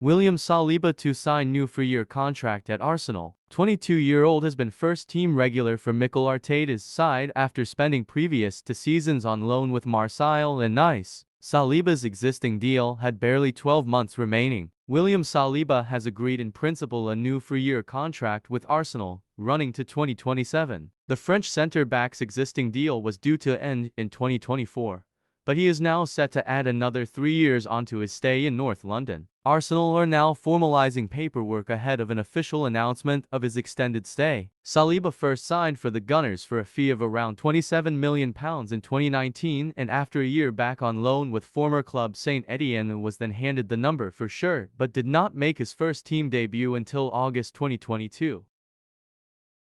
William Saliba to sign new 3-year contract at Arsenal. 22-year-old has been first-team regular for Mikel Arteta's side after spending previous 2 seasons on loan with Marseille and Nice. Saliba's existing deal had barely 12 months remaining. William Saliba has agreed in principle a new 3-year contract with Arsenal, running to 2027. The French centre-back's existing deal was due to end in 2024. But he is now set to add another 3 years onto his stay in North London. Arsenal are now formalizing paperwork ahead of an official announcement of his extended stay. Saliba first signed for the Gunners for a fee of around £27 million in 2019, and after a year back on loan with former club St Etienne was then handed the number for sure, but did not make his first team debut until August 2022.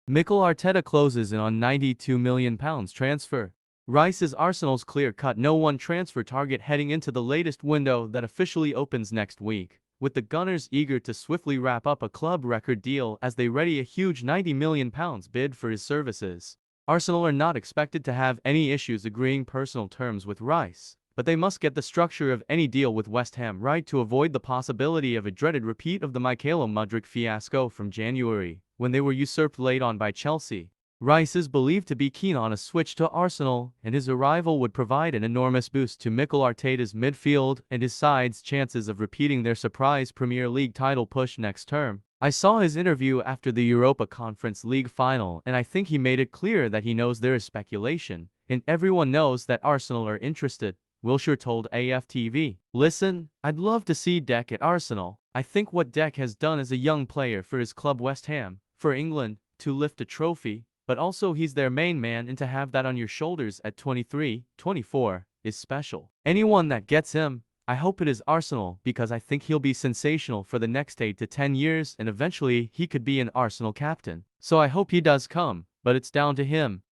Mikel Arteta closes in on £92 million transfer. Rice is Arsenal's clear-cut no-one transfer target heading into the latest window that officially opens next week, with the Gunners eager to swiftly wrap up a club record deal as they ready a huge £90 million bid for his services. Arsenal are not expected to have any issues agreeing personal terms with Rice, but they must get the structure of any deal with West Ham right to avoid the possibility of a dreaded repeat of the Mykhailo Mudryk fiasco from January, when they were usurped late on by Chelsea. Rice is believed to be keen on a switch to Arsenal, and his arrival would provide an enormous boost to Mikel Arteta's midfield and his side's chances of repeating their surprise Premier League title push next term. I saw his interview after the Europa Conference League final, and I think he made it clear that he knows there is speculation, and everyone knows that Arsenal are interested, Wilshere told AFTV. Listen, I'd love to see Dec at Arsenal. I think what Dec has done as a young player for his club West Ham, for England, to lift a trophy, but also he's their main man, and to have that on your shoulders at 23, 24, is special. Anyone that gets him, I hope it is Arsenal, because I think he'll be sensational for the next 8 to 10 years and eventually he could be an Arsenal captain. So I hope he does come, but it's down to him.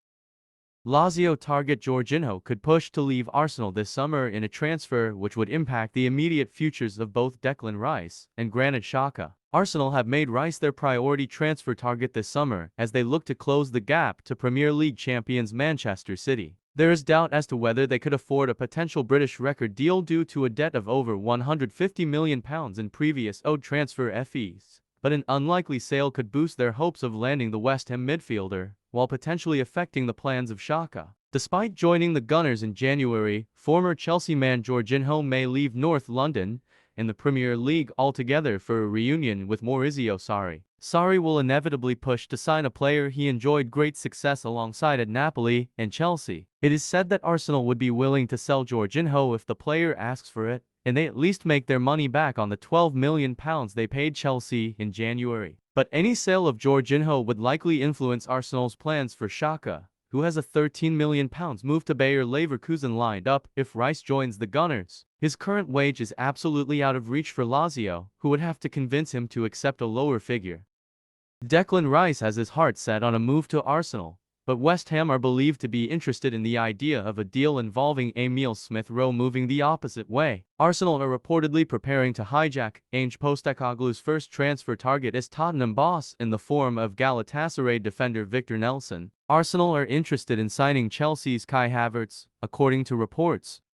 Lazio target Jorginho could push to leave Arsenal this summer in a transfer which would impact the immediate futures of both Declan Rice and Granit Xhaka. Arsenal have made Rice their priority transfer target this summer as they look to close the gap to Premier League champions Manchester City. There is doubt as to whether they could afford a potential British record deal due to a debt of over £150 million in previous owed transfer fees, but an unlikely sale could boost their hopes of landing the West Ham midfielder, while potentially affecting the plans of Xhaka. Despite joining the Gunners in January, former Chelsea man Jorginho may leave North London in the Premier League altogether for a reunion with Maurizio Sarri. Sarri will inevitably push to sign a player he enjoyed great success alongside at Napoli and Chelsea. It is said that Arsenal would be willing to sell Jorginho if the player asks for it, and they at least make their money back on the £12 million they paid Chelsea in January. But any sale of Jorginho would likely influence Arsenal's plans for Xhaka, who has a £13 million move to Bayer Leverkusen lined up if Rice joins the Gunners. His current wage is absolutely out of reach for Lazio, who would have to convince him to accept a lower figure. Declan Rice has his heart set on a move to Arsenal, but West Ham are believed to be interested in the idea of a deal involving Emile Smith-Rowe moving the opposite way. Arsenal are reportedly preparing to hijack Ange Postecoglou's first transfer target as Tottenham boss in the form of Galatasaray defender Victor Nelson. Arsenal are interested in signing Chelsea's Kai Havertz, according to reports.